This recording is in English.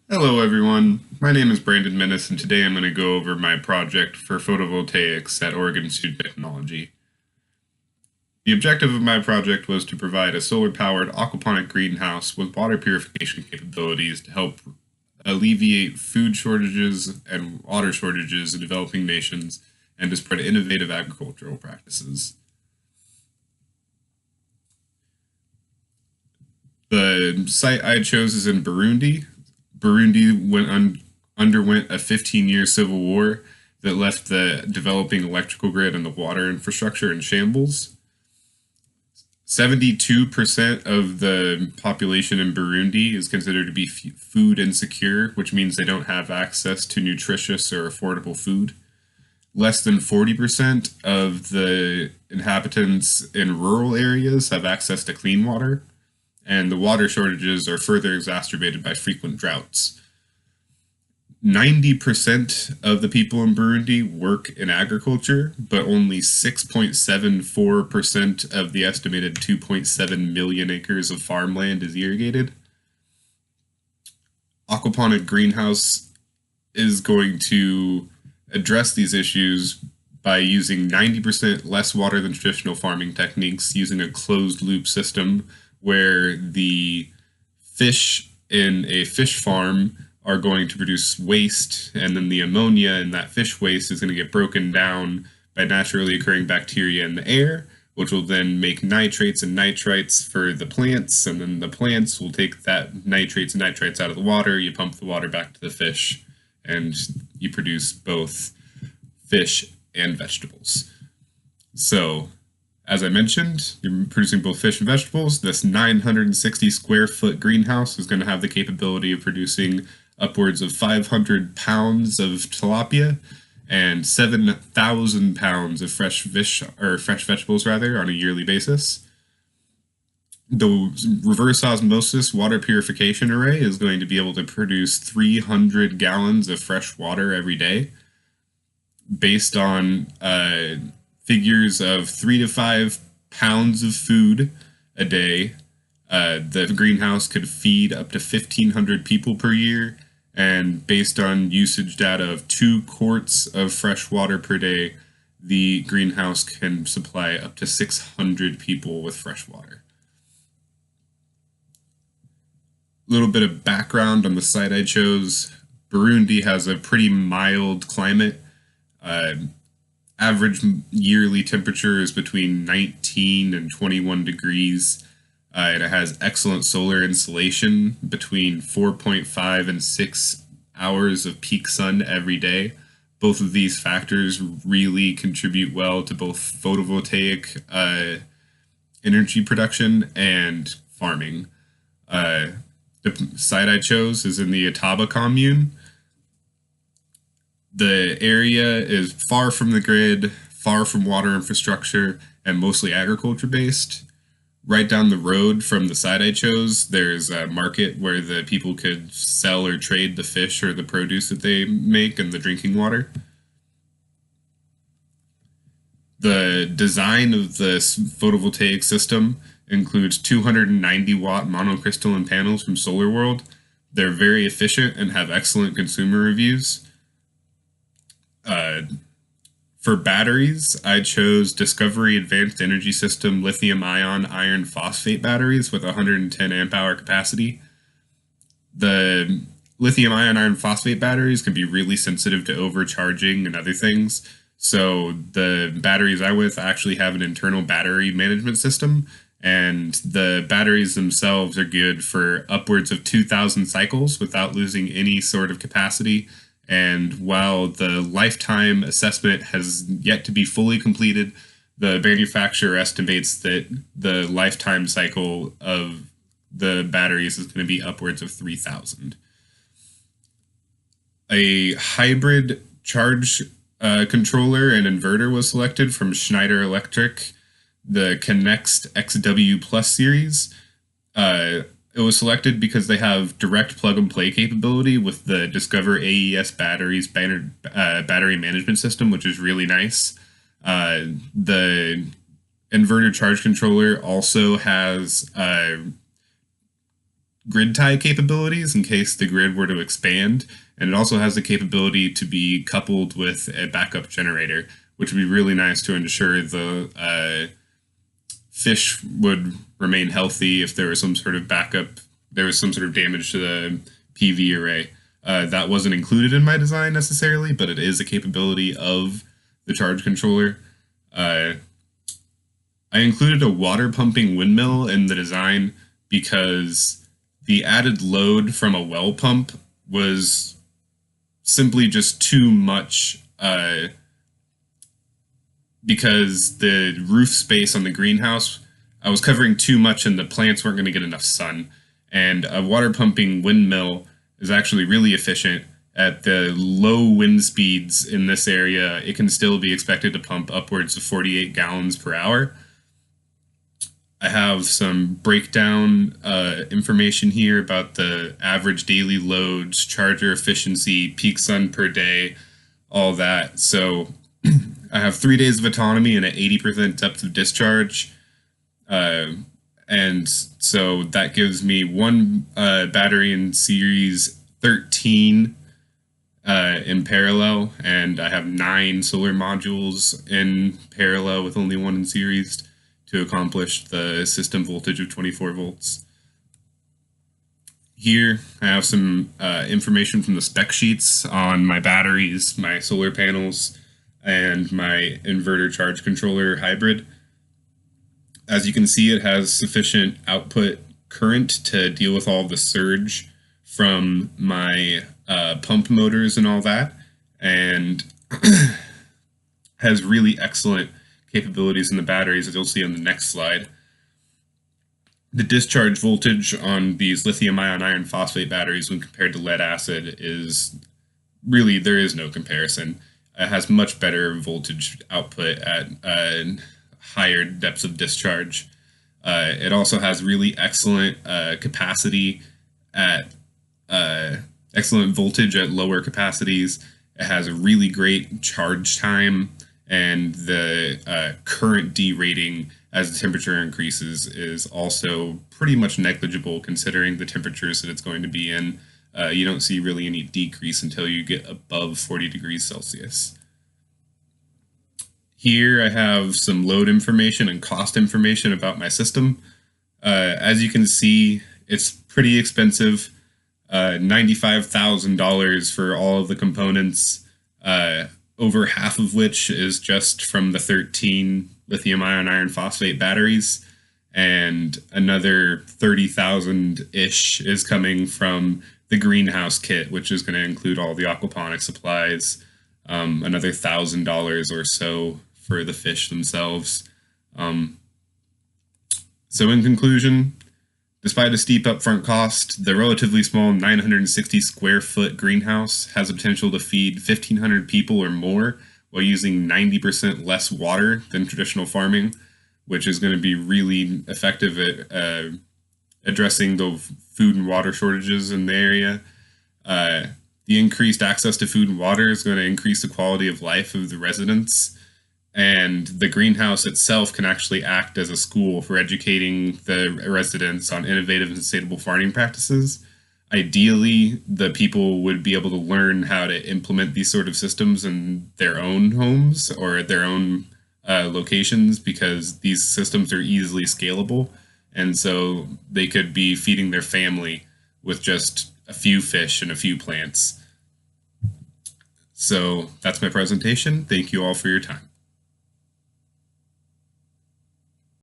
Hello everyone, my name is Brandon Menace and today I'm going to go over my project for photovoltaics at Oregon Institute of Technology. The objective of my project was to provide a solar-powered aquaponic greenhouse with water purification capabilities to help alleviate food shortages and water shortages in developing nations and to spread innovative agricultural practices. The site I chose is in Burundi. Burundi underwent a 15-year civil war that left the developing electrical grid and the water infrastructure in shambles. 72% of the population in Burundi is considered to be food insecure, which means they don't have access to nutritious or affordable food. Less than 40% of the inhabitants in rural areas have access to clean water, and the water shortages are further exacerbated by frequent droughts. 90% of the people in Burundi work in agriculture, but only 6.74% of the estimated 2.7 million acres of farmland is irrigated. Aquaponic greenhouse is going to address these issues by using 90% less water than traditional farming techniques, using a closed loop system where the fish in a fish farm are going to produce waste, and then the ammonia in that fish waste is going to get broken down by naturally occurring bacteria in the air, which will then make nitrates and nitrites for the plants, and then the plants will take that nitrates and nitrites out of the water, you pump the water back to the fish, and you produce both fish and vegetables. So, as I mentioned, you're producing both fish and vegetables. This 960 square foot greenhouse is going to have the capability of producing upwards of 500 pounds of tilapia and 7,000 pounds of fresh vegetables on a yearly basis. The reverse osmosis water purification array is going to be able to produce 300 gallons of fresh water every day based on figures of 3 to 5 pounds of food a day. The greenhouse could feed up to 1,500 people per year, and based on usage data of 2 quarts of fresh water per day, the greenhouse can supply up to 600 people with fresh water. A little bit of background on the site I chose. Burundi has a pretty mild climate. Average yearly temperature is between 19 and 21 degrees. And it has excellent solar insolation, between 4.5 and 6 hours of peak sun every day. Both of these factors really contribute well to both photovoltaic energy production and farming. The site I chose is in the Ataba commune. The area is far from the grid, far from water infrastructure, and mostly agriculture based. Right down the road from the site I chose, there's a market where the people could sell or trade the fish or the produce that they make and the drinking water. The design of this photovoltaic system includes 290 watt monocrystalline panels from Solar World. They're very efficient and have excellent consumer reviews. For batteries, I chose Discovery Advanced Energy System lithium-ion iron phosphate batteries with 110 amp hour capacity. The lithium-ion iron phosphate batteries can be really sensitive to overcharging and other things. So the batteries I with actually have an internal battery management system, and the batteries themselves are good for upwards of 2,000 cycles without losing any sort of capacity. And while the lifetime assessment has yet to be fully completed, the manufacturer estimates that the lifetime cycle of the batteries is going to be upwards of 3,000. A hybrid charge controller and inverter was selected from Schneider Electric, the Connext XW Plus series. It was selected because they have direct plug-and-play capability with the Discover AES batteries battery management system, which is really nice. The inverter charge controller also has grid tie capabilities in case the grid were to expand, and it also has the capability to be coupled with a backup generator, which would be really nice to ensure the fish would remain healthy if there was some sort of backup, there was some sort of damage to the PV array. That wasn't included in my design necessarily, but it is a capability of the charge controller. I included a water pumping windmill in the design because the added load from a well pump was simply just too much, because the roof space on the greenhouse, I was covering too much and the plants weren't going to get enough sun. And a water pumping windmill is actually really efficient. At the low wind speeds in this area, it can still be expected to pump upwards of 48 gallons per hour. I have some breakdown information here about the average daily loads, charger efficiency, peak sun per day, all that. So I have 3 days of autonomy and an 80% depth of discharge. And so that gives me one battery in series 13 in parallel, and I have 9 solar modules in parallel with only one in series to accomplish the system voltage of 24 volts. Here I have some information from the spec sheets on my batteries, my solar panels, and my inverter charge controller hybrid. As you can see, it has sufficient output current to deal with all the surge from my pump motors and all that, and has really excellent capabilities in the batteries, as you'll see on the next slide. The discharge voltage on these lithium-ion iron phosphate batteries when compared to lead acid is really, there is no comparison. It has much better voltage output at higher depths of discharge. It also has really excellent capacity at excellent voltage at lower capacities. It has a really great charge time, and the current D rating as the temperature increases is also pretty much negligible considering the temperatures that it's going to be in. You don't see really any decrease until you get above 40 degrees Celsius. Here I have some load information and cost information about my system. As you can see, it's pretty expensive. $95,000 for all of the components, over half of which is just from the 13 lithium-ion iron phosphate batteries, and another 30,000-ish is coming from the greenhouse kit, which is going to include all the aquaponic supplies, another $1,000 or so for the fish themselves. So in conclusion, despite a steep upfront cost, the relatively small 960 square foot greenhouse has the potential to feed 1,500 people or more while using 90% less water than traditional farming, which is going to be really effective at addressing the food and water shortages in the area. The increased access to food and water is going to increase the quality of life of the residents. And the greenhouse itself can actually act as a school for educating the residents on innovative and sustainable farming practices. Ideally, the people would be able to learn how to implement these sort of systems in their own homes or at their own locations, because these systems are easily scalable. And so they could be feeding their family with just a few fish and a few plants. So that's my presentation. Thank you all for your time.